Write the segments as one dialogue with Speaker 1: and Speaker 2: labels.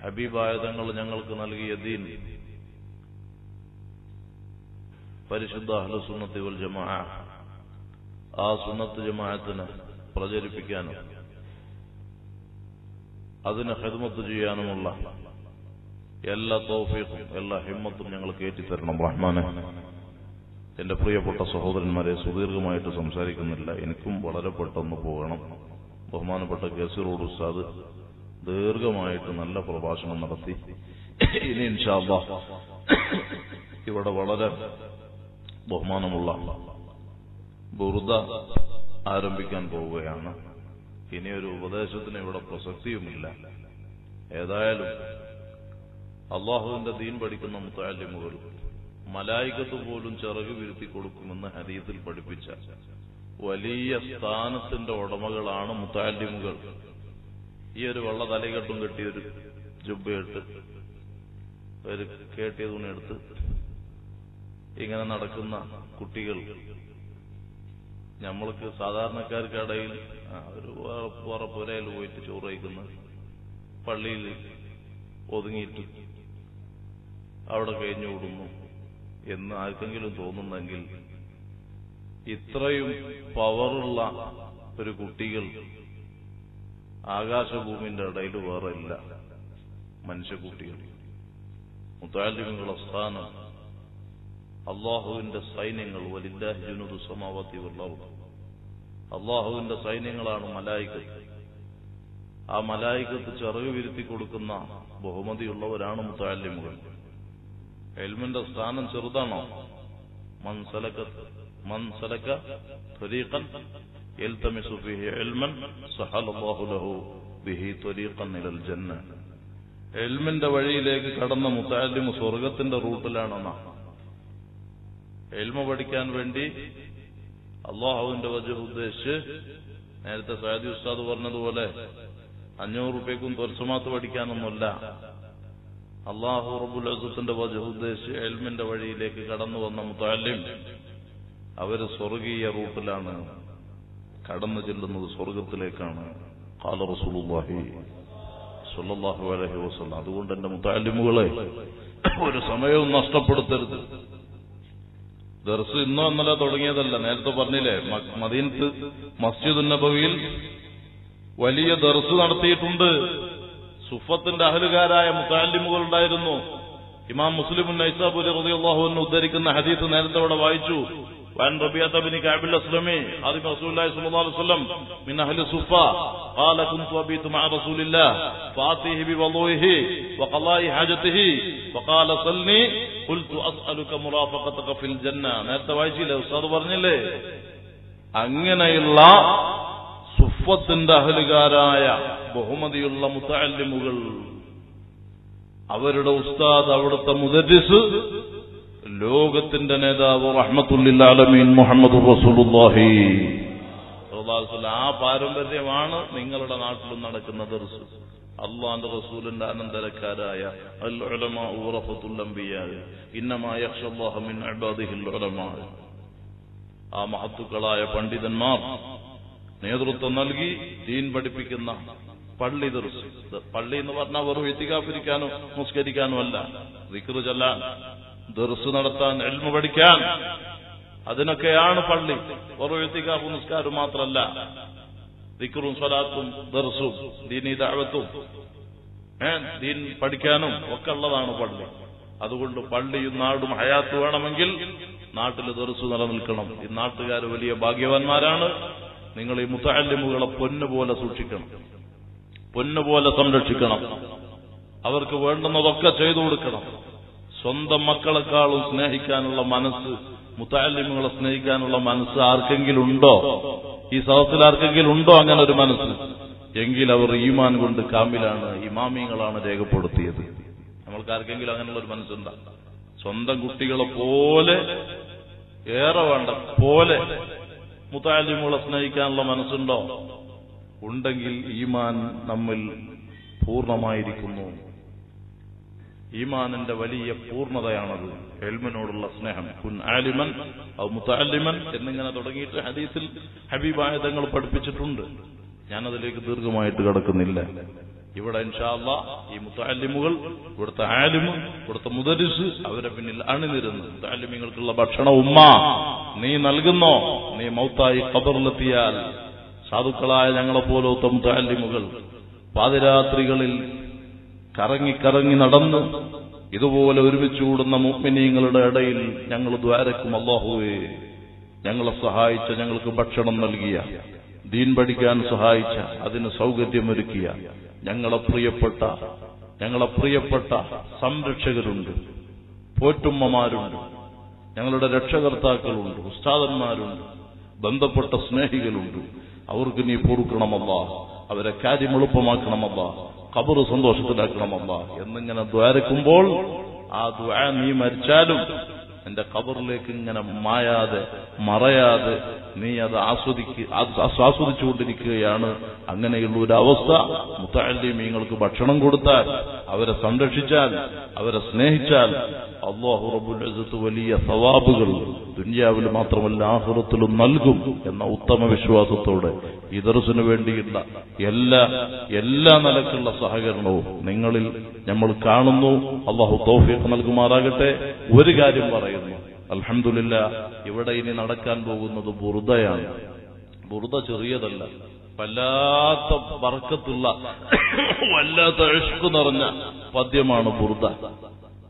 Speaker 1: ഹബീബായ തങ്ങൾ ഞങ്ങൾക്ക് നൽകിയ ദീൻ പരിശുദ്ധ അഹ്ലുസുന്നത്തി വൽ ജമാഅ ആ സുന്നത്ത് ജമാഅത്തിനെ പ്രചരിപ്പിക്കാനും അതിന് ഖിദ്മത്ത് ചെയ്യാനുമുള്ള എല്ലാ തൗഫീഖും എല്ലാ ഹിമ്മത്തും ഞങ്ങൾക്ക് ഏറ്റിത്തരണം റഹ്മാനെ. എന്റെ പ്രിയപ്പെട്ട സഹോദരന്മാരെ, സുദീർഘമായിട്ട് സംസാരിക്കുന്നില്ല, എനിക്കും വളരെ പെട്ടെന്ന് പോകണം. ബഹുമാനപ്പെട്ട ഗസീറോട് ഉസ്താദ് ദീർഘമായിട്ട് നല്ല പ്രഭാഷണം നടത്തി. ഇനി ഇൻഷാ അല്ലാഹ് ഇവിടെ വളരെ ബഹുമാനമുള്ള ബുർദ ആരംഭിക്കാൻ പോവുകയാണ്. ഇനിയൊരു ഉപദേശത്തിന് ഇവിടെ പ്രസക്തിയുമില്ല. ഏതായാലും അള്ളാഹുവിന്റെ ദീൻ പഠിക്കുന്ന മുത്തഅല്ലിമുകൾ മലായികത്ത് പോലും ചിറക് വീഴ്ത്തി കൊടുക്കുമെന്ന് ഹദീസിൽ പഠിപ്പിച്ച വലിയ സ്ഥാനത്തിന്റെ ഉടമകളാണ് മുത്തഅല്ലിമുകൾ. ഈ ഒരു വെള്ള തലകെട്ടും കെട്ടിയൊരു ജുബ്ബയിട്ട് ഒരു കേട്ടിയ തുണിയെടുത്ത് ഇങ്ങനെ നടക്കുന്ന കുട്ടികൾ നമ്മൾക്ക് സാധാരണക്കാർക്കിടയിൽ ഒരു വേറെ പുരയിൽ പോയിട്ട് ചോറ് കഴിക്കുന്ന, പള്ളിയിൽ ഒതുങ്ങിയിട്ട് അവിടെ കഴിഞ്ഞുകൂടുന്നു എന്ന് ആർക്കെങ്കിലും തോന്നുന്നെങ്കിൽ ഇത്രയും പവറുള്ള ഒരു കുട്ടികൾ ആകാശഭൂമിന്റെ ഇടയിൽ വേറെ ഇല്ല. മനുഷ്യക്കുട്ടികൾ മുത്തഅല്ലിമുകളുടെ സ്ഥാനം അള്ളാഹുവിന്റെ സൈന്യങ്ങൾ, വലില്ലാഹി ജുനൂദു സമാവാതി വൽ അർദ്, അള്ളാഹുവിന്റെ സൈന്യങ്ങളാണ് മലായികത്ത്. ആ മലായികത്ത് ചിറക് വിരുത്തി കൊടുക്കുന്ന ബഹുമതിയുള്ളവരാണ് മുത്തഅല്ലിമുകൾ. ഇൽമിന്റെ സ്ഥാനം ചെറുതാണോ? മൻ സലക ത്വരീഖൻ യൽതമിസു ഫീഹി ഇൽമൻ സഹലല്ലാഹു ലഹു ബിഹി ത്വരീഖൻ ഇലൽ ജന്ന. ഇൽമിന്റെ വഴിയിലേക്ക് കടന്ന മുത്തഅല്ലിമു സ്വർഗത്തിന്റെ റൂട്ടിലാണെന്നാ. ഇൽമ പഠിക്കാൻ വേണ്ടി അള്ളാഹുവിന്റെ വജ്ഹ് ഉദ്ദേശിച്ച് നേരത്തെ സഅദി ഉസ്താദ് പറഞ്ഞതുപോലെ 500 രൂപയ്ക്കും തർജമാത്ത് പഠിക്കാനൊന്നുമല്ല. അള്ളാഹു റബ്ബുൽ ഇസ്സത്തിന്റെ വജ്ഹ് ഉദ്ദേശിച്ച് ഇൽമിന്റെ വഴിയിലേക്ക് കടന്നു വന്ന മുത്തഅല്ലിം അവര് സ്വർഗീയ റൂട്ടിലാണ് കടന്നു ചെല്ലുന്നത്, സ്വർഗത്തിലേക്കാണ്. ഖാല റസൂലുള്ളാഹി സ്വല്ലല്ലാഹു അലൈഹി വസല്ലം. അതുകൊണ്ട് എന്റെ മുത്തഅല്ലിമുകളെ ഒരു സമയവും നഷ്ടപ്പെടുത്തരുത്. ദർസ് ഇന്നോ ഇന്നലെ തുടങ്ങിയതല്ല, നേരത്തെ പറഞ്ഞില്ലേ, മദീനത്ത് മസ്ജിദുൻ നബവിയിൽ വലിയ ദർസ് നടത്തിയിട്ടുണ്ട്. സുഫത്തിന്റെ അഹലുകാരായ മുത്തഅല്ലിമുകൾ ഉണ്ടായിരുന്നു. ഇമാം മുസ്ലിം നൈസാബൂരി റളിയല്ലാഹു അൻഹു ഉദ്ധരിക്കുന്ന ഹദീസ് നേരത്തെ ഇവിടെ വായിച്ചു. وعن ربيعة بن كعب الأسلمي خادم رسول الله صلى الله عليه وسلم من أهل الصفة قال كنت أبيت مع رسول الله فآتيه بوضوئه وقضاء حاجته فقال صلني قلت أسألك مرافقتك في الجنة. നേരത്തെ വായിച്ചില്ലേ, ഉസ്താദ് പറഞ്ഞില്ലേ, അങ്ങനെയുള്ള സുഫത്തിന്റെ അഹലുകാരായ ബഹുമതിയുള്ള മുത്തഅല്ലിമുകൾ, അവരുടെ ഉസ്താദ്, അവിടുത്തെ മുദരിസ്, ലോകത്തിന്റെ നേതാവ് റഹ്മത്തുൽ ലിൽ ആലമീൻ മുഹമ്മദുർ റസൂലുള്ളാഹി സ്വല്ലല്ലാഹു അലൈഹി വസല്ലം. ആ പാരമ്പര്യമാണ് നിങ്ങളുടെ നാട്ടിലും നടക്കുന്ന ദർസ്. അല്ലാഹുവിന്റെ റസൂലിന്റെ അനന്തരക്കാരായ അൽ ഉലമാ വറഫത്തുൽ അംബിയാ ഇന്നമാ യഖ്ഷല്ലാഹ മിൻ ഇബാദിഹിൽ ഉലമാ. ആ മഹത്തുക്കളായ പണ്ഡിതന്മാർ നേതൃത്വം നൽകി ദീൻ പഠിപ്പിക്കുന്ന പള്ളി ദർസ്. പള്ളി എന്ന് പറഞ്ഞാൽ വെറും ഇത്തികാഫിരിക്കാനോ നിസ്കരിക്കാനോ അല്ല, ദിക്ർ ചൊല്ലാൻ, ദർസ് നടത്താൻ, ഇൽമു പഠിക്കാൻ, അതിനൊക്കെയാണ് പള്ളി. വെറും ഇത്തികാഫും നിസ്കാരം മാത്രമല്ല, ദിക്റും സ്വലാത്തും ദർസും ദീനീ ദഅവത്തും ദീൻ പഠിക്കാനും ഒക്കെ ഉള്ളതാണ് പള്ളി. അതുകൊണ്ട് പള്ളിയും നാടും ഹയാത്ത് വേണമെങ്കിൽ നാട്ടിൽ ദർസ് നിലനിൽക്കണം. ഈ നാട്ടുകാർ വലിയ ഭാഗ്യവാന്മാരാണ്. നിങ്ങൾ ഈ മുത്തഅല്ലിമുകളെ പൊന്നുപോലെ സൂക്ഷിക്കണം, പൊന്നുപോലെ സംരക്ഷിക്കണം. അവർക്ക് വേണ്ടുന്നതൊക്കെ ചെയ്തു കൊടുക്കണം. സ്വന്തം മക്കളെക്കാളും സ്നേഹിക്കാനുള്ള മനസ്സ്, മുത്തഅല്ലിമുകളെ സ്നേഹിക്കാനുള്ള മനസ്സ് ആർക്കെങ്കിലും ഉണ്ടോ? ഈ സദസ്സിൽ ആർക്കെങ്കിലും ഉണ്ടോ അങ്ങനെ ഒരു മനസ്സ്? എങ്കിൽ അവർ ഈമാൻ കൊണ്ട് കാമിലാണ്, ഇമാമിങ്ങളാണ് രേഖപ്പെടുത്തിയത്. നമ്മൾക്ക് ആർക്കെങ്കിലും അങ്ങനെയുള്ള ഒരു മനസ്സുണ്ടാ? സ്വന്തം കുട്ടികളെ പോലെ, ഏറെ വേണ്ട പോലെ മുത്തഅല്ലിമുകളെ സ്നേഹിക്കാനുള്ള മനസ്സുണ്ടോ? ഉണ്ടെങ്കിൽ ഈമാൻ നമ്മിൽ പൂർണ്ണമായിരിക്കുന്നു. ഈമാനിന്റെ വലിയ പൂർണ്ണതയാണത്, ഇൽമിനോടുള്ള സ്നേഹം. കുൻ ആലിമൻ ഔ മുതഅല്ലിമൻ എന്നിങ്ങനെ തുടങ്ങിയിട്ട് ഹദീസിൽ ഹബീബായ തങ്ങൾ പഠിപ്പിച്ചിട്ടുണ്ട്. ഞാനതിലേക്ക് ദീർഘമായിട്ട് കടക്കുന്നില്ല. ഇവിടെ ഇൻഷാ അല്ലാഹ് ഈ മുതഅല്ലിമുകൾ, ഇവിടുത്തെ ആലിമ്, ഇവിടുത്തെ മുദരിസ് അവരെ പിന്നിൽ അണിനിരുന്ന് മുതഅല്ലിമുകൾക്കുള്ള ഭക്ഷണം ഉമ്മ നീ നൽകുന്നോ? നീ മൗത്തായി ഖബറിലെത്തിയാൽ സാധുക്കളായ ഞങ്ങളെപ്പോലത്തെ മുതഅല്ലിമുകൾ പാതിരാത്രികളിൽ കറങ്ങി നടന്ന് ഇതുപോലെ ഒരുമിച്ച് കൂടുന്ന മുഅ്മിനീങ്ങളുടെ ഇടയിൽ ഞങ്ങൾ ദ്വാരക്കും, അല്ലാഹുവേ ഞങ്ങളെ സഹായിച്ച, ഞങ്ങൾക്ക് ഭക്ഷണം നൽകിയ, ദീൻ പഠിക്കാൻ സഹായിച്ച, അതിന് സൗകര്യമൊരുക്കിയ ഞങ്ങളെ പ്രിയപ്പെട്ട സംരക്ഷകരുണ്ട്, പോറ്റുമ്മമാരുണ്ട്, ഞങ്ങളുടെ രക്ഷകർത്താക്കളുണ്ട്, ഉസ്താദന്മാരുണ്ട്, ബന്ധപ്പെട്ട സ്നേഹികളുണ്ട്. അവർക്ക് നീ പൊറുക്കണമല്ലാ, അവരെ കാര്യം എളുപ്പമാക്കണമല്ലാ, ഖബർ സന്തോഷത്തിലാക്കണമല്ലാ എന്നിങ്ങനെ ദ്വാരക്കുമ്പോൾ ആ ദുആ നീ മരിച്ചാലും എന്റെ ഖബറിലേക്ക് ഇങ്ങനെ മായാതെ മറയാതെ നീ അത് ആസ്വദിച്ചുകൊണ്ടിരിക്കുകയാണ്. അങ്ങനെയുള്ള ഒരു അവസ്ഥ മുതഅല്ലിമീങ്ങൾക്ക് ഭക്ഷണം കൊടുത്താൽ, അവരെ സംരക്ഷിച്ചാൽ, അവരെ സ്നേഹിച്ചാൽ അല്ലാഹു റബ്ബുൽ ഇസ്സത്ത് വലിയ സവാബുകൾ ദുനിയാവിൽ മാത്രമല്ല ആഖിറത്തിലും നൽകും എന്ന ഉത്തമ വിശ്വാസത്തോടെ ഈ ദർസിനു വേണ്ടിയുള്ള എല്ലാ നിലക്കുള്ള സഹകരണവും നിങ്ങളിൽ നമ്മൾ കാണുന്നു. അല്ലാഹു തൗഫീഖ് നൽകുമാറാകട്ടെ. ഒരു കാര്യം പറയുന്നു, അൽഹംദുലില്ലാഹ്, ഇവിടെ ഇനി നടക്കാൻ പോകുന്നത് ബുർദയാണ്. ബുർദ ചെറിയതല്ല, വല്ലാത്ത ബർക്കത്തുള്ള, വല്ലാത്ത ഇഷ്ക് നിറഞ്ഞ പദ്യമാണ് ബുർദ.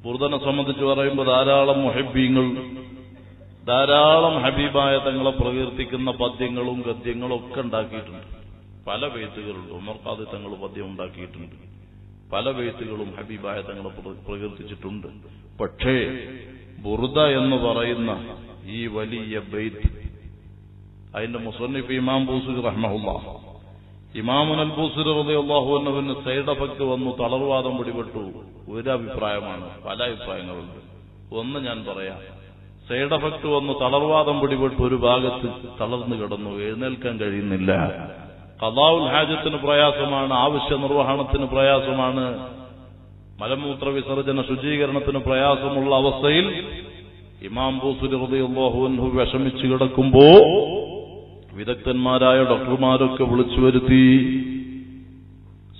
Speaker 1: ബുർദനെ സംബന്ധിച്ച് പറയുമ്പോൾ ധാരാളം മുഹബ്ബീങ്ങൾ, ധാരാളം ഹബീബായ തങ്ങളെ പ്രകീർത്തിക്കുന്ന പദ്യങ്ങളും ഗദ്യങ്ങളും ഒക്കെ ഉണ്ടാക്കിയിട്ടുണ്ട്. പല ബൈത്തുകളുണ്ട്. ഉമർ ഖാദി തങ്ങൾ പദ്യം ഉണ്ടാക്കിയിട്ടുണ്ട്. പല ബൈത്തുകളും ഹബീബായ തങ്ങളെ പ്രകീർത്തിച്ചിട്ടുണ്ട്. പക്ഷേ ബുർദ എന്ന് പറയുന്ന ഈ വലിയ ബൈത്ത് അതിന്റെ മുസന്നിഫ് ഇമാം ബൂസിരി റഹ്മഹുല്ലാഹ്, ഇമാമുൽ ബൂസിരി റളിയല്ലാഹു അൻഹുവിന് സൈഡ് എഫക്ട് വന്നു, തളർവാദം പിടിപെട്ടു. ഒരു അഭിപ്രായമാണ്, പല അഭിപ്രായങ്ങളുണ്ട്. ഒന്ന് ഞാൻ പറയാം. സൈഡ് എഫക്ട് വന്നു, തളർവാദം പിടിപെട്ടു, ഒരു ഭാഗത്ത് തളർന്നു കിടന്നു, എഴുന്നേൽക്കാൻ കഴിയുന്നില്ല. ഖദാഉൽ ഹാജത്തിന് പ്രയാസമാണ്, ആവശ്യ നിർവഹണത്തിന് പ്രയാസമാണ്, മലമൂത്ര വിസർജന ശുചീകരണത്തിന് പ്രയാസമുള്ള അവസ്ഥയിൽ ഇമാം ബൂസിരി റളിയല്ലാഹു അൻഹു വിഷമിച്ചു കിടക്കുമ്പോ വിദഗ്ധന്മാരായ ഡോക്ടർമാരൊക്കെ വിളിച്ചു വരുത്തി.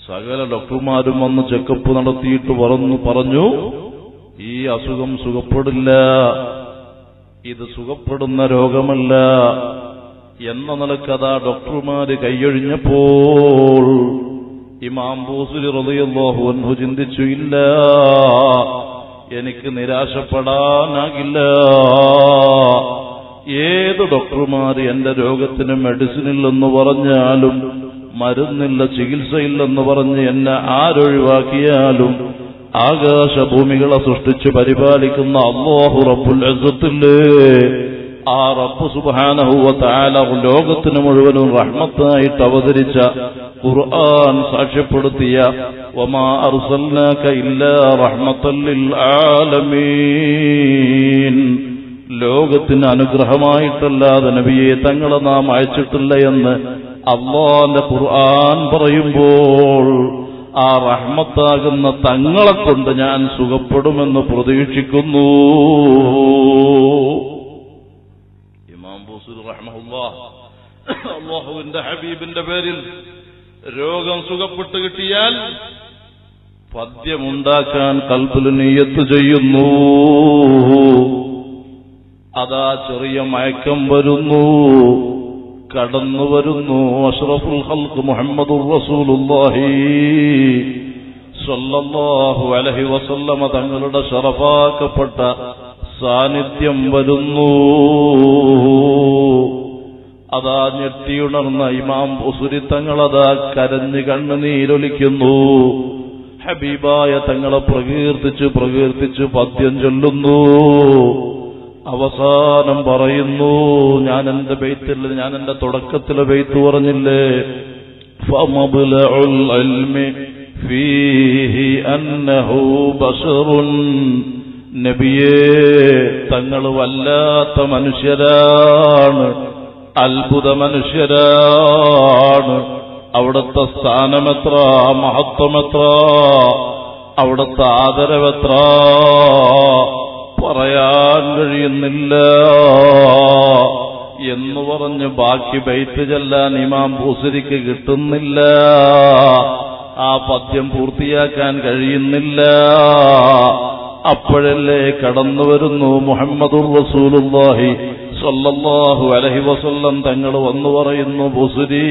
Speaker 1: സകല ഡോക്ടർമാരും വന്ന് ചെക്കപ്പ് നടത്തിയിട്ട് പറഞ്ഞു, ഈ അസുഖം സുഖപ്പെടില്ല, ഇത് സുഖപ്പെടുന്ന രോഗമല്ല എന്ന നിലക്കതാ ഡോക്ടർമാര് കൈയൊഴിഞ്ഞപ്പോൾ ഇമാം ബൂസിരി റളിയല്ലാഹു അൻഹു ചിന്തിച്ചു, ഇല്ല, എനിക്ക് നിരാശപ്പെടാനാകില്ല. ഏത് ഡോക്ടർമാർ എന്റെ രോഗത്തിന് മെഡിസിനില്ലെന്ന് പറഞ്ഞാലും, മരുന്നില്ല, ചികിത്സയില്ലെന്ന് പറഞ്ഞ് എന്നെ ആരൊഴിവാക്കിയാലും, ആകാശഭൂമികളെ സൃഷ്ടിച്ച് പരിപാലിക്കുന്ന അല്ലാഹു റബ്ബുൽ ഇസ്സത്തില്ലേ, ആ റബ്ബ് സുബ്ഹാനഹു വ തആല ലോകത്തിന് മുഴുവനും റഹ്മത്തായിട്ട് അവതരിച്ച ഖുർആൻ സാക്ഷ്യപ്പെടുത്തിയ വമാ അർസൽനാക ഇല്ലാ റഹ്മത്തൽ ലിൽ ആലമീൻ, ലോകത്തിന് അനുഗ്രഹമായിട്ടല്ലാതെ നബിയെ തങ്ങളെ നാം അയച്ചിട്ടില്ല എന്ന് അല്ലാഹുവിന്റെ ഖുർആൻ പറയുമ്പോൾ ആ റഹ്മത്താകുന്ന തങ്ങളെ കൊണ്ട് ഞാൻ സുഖപ്പെടുമെന്ന് പ്രതീക്ഷിക്കുന്നു. ഇമാം ബൂസിരി റഹ്മഹുല്ലാഹ് അല്ലാഹുവിന്റെ ഹബീബിന്റെ പേരിൽ രോഗം സുഖപ്പെട്ട് കിട്ടിയാൽ പദ്യമുണ്ടാക്കാൻ ഖൽബിൽ നിയ്യത്ത് ചെയ്യുന്നു. അതാ ചെറിയ മയക്കം വരുന്നു, കടന്നു വരുന്നു. അഷ്റഫുൽ ഖൽഖ് മുഹമ്മദുർ റസൂലുള്ളാഹി സ്വല്ലല്ലാഹു അലൈഹി വസല്ലമ തങ്ങളുടെ ശറഫാക്കപ്പെട്ട സാന്നിധ്യം വരുന്നു. അതാ ഞെട്ടിയുണർന്ന ഇമാം ബൂസിരി തങ്ങളതാ കരഞ്ഞ് കണ്ണുനീരൊലിക്കുന്നു. ഹബീബായ തങ്ങളെ പ്രകീർത്തിച്ച് പദ്യം ചൊല്ലുന്നു. അവസാനം പറയുന്നു, ഞാൻ എന്റെ തുടക്കത്തിലെ ബൈത്ത് പറഞ്ഞില്ലേ, ഫമബ്ലഉൽ ഇൽമി ഫീഹി അന്നഹു ബശറുൻ, നബിയേ തങ്ങൾ വല്ലാത്ത മനുഷ്യരാണ്, അത്ഭുത മനുഷ്യരാണ്. അവിടുത്തെ സ്ഥാനമെത്ര, മഹത്വമെത്ര, അവിടുത്തെ ആദരവെത്ര പറയാൻ കഴിയുന്നില്ല എന്ന് പറഞ്ഞ് ബാക്കി ബൈത്ത് ചെല്ലാൻ ഇമാം ബൂസിരിക്ക് കിട്ടുന്നില്ല. ആ പദ്യം പൂർത്തിയാക്കാൻ കഴിയുന്നില്ല. അപ്പോഴല്ലേ കടന്നു വരുന്നു മുഹമ്മദുർ റസൂലുള്ളാഹി സ്വല്ലല്ലാഹു അലൈഹി വസല്ലം തങ്ങൾ വന്നു പറയുന്നു, ബുസ്രി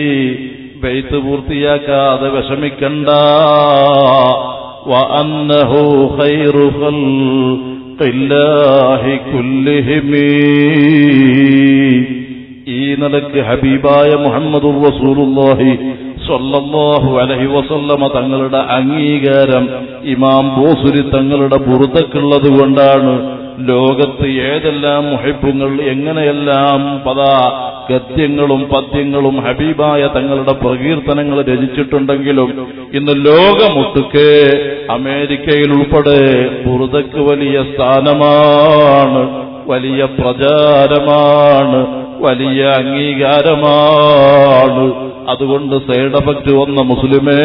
Speaker 1: ബൈത്ത് പൂർത്തിയാക്കാതെ വിഷമിക്കണ്ട. വഅന്നഹു ഖൈറു ഖൽഖില്ലാഹി കുല്ലിഹിം. ഈ നിലക്ക് ഹബീബായ മുഹമ്മദുർ റസൂലുള്ളാഹി സ്വല്ലല്ലാഹു അലൈഹി വസല്ലമ തങ്ങളുടെ അംഗീകാരം ഇമാം ബൂസുരി തങ്ങളുടെ ബുർദക്കുള്ളത് കൊണ്ടാണ് ലോകത്ത് ഏതെല്ലാം മുഹിബ്ബുകൾ എങ്ങനെയെല്ലാം ഗദ്യങ്ങളും പദ്യങ്ങളും ഹബീബായ തങ്ങളുടെ പ്രകീർത്തനങ്ങൾ രചിച്ചിട്ടുണ്ടെങ്കിലും ഇന്ന് ലോകമൊട്ടുക്കെ അമേരിക്കയിൽ ഉൾപ്പെടെ ബുർദക്ക് വലിയ സ്ഥാനമാണ്, വലിയ പ്രചാരമാണ്, വലിയ അംഗീകാരമാണ്. അതുകൊണ്ട് സൈഡ് എഫക്റ്റ് വന്ന മുസ്ലിമേ,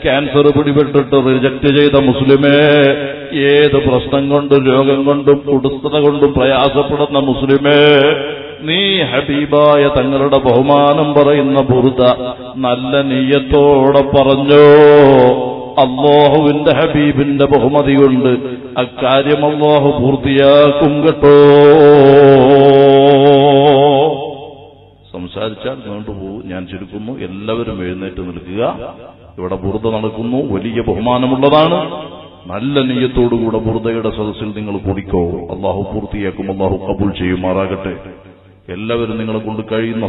Speaker 1: ക്യാൻസർ പിടിപെട്ടിട്ട് റിജക്ട് ചെയ്ത മുസ്ലിമേ, ഏത് പ്രശ്നം കൊണ്ടും രോഗം കൊണ്ടും കുടുംബത കൊണ്ടും പ്രയാസപ്പെടുന്ന മുസ്ലിമേ, നീ ഹബീബായ തങ്ങളുടെ ബഹുമാനം പറയുന്ന ബുർദ നല്ല നിയ്യത്തോടെ പറഞ്ഞോ. അല്ലാഹുവിന്റെ ഹബീബിന്റെ ബഹുമതി കൊണ്ട് അക്കാര്യം അല്ലാഹു പൂർത്തിയാക്കും കേട്ടോ. സംസാരിച്ചാൽ നീണ്ടുപോകും, ഞാൻ ചുരുക്കുന്നു. എല്ലാവരും എഴുന്നേറ്റ് നിൽക്കുക. ഇവിടെ ബുർദ നടക്കുന്നു, വലിയ ബഹുമാനമുള്ളതാണ്. നല്ല നിയ്യത്തോടുകൂടെ ബുർദയുടെ സദസ്സിൽ നിങ്ങൾ കുടിക്കോ. അല്ലാഹു പൂർത്തിയാക്കും, അല്ലാഹു കബൂൽ ചെയ്യുമാറാകട്ടെ. എല്ലാവരും നിങ്ങളെ കൊണ്ട് കഴിയുന്ന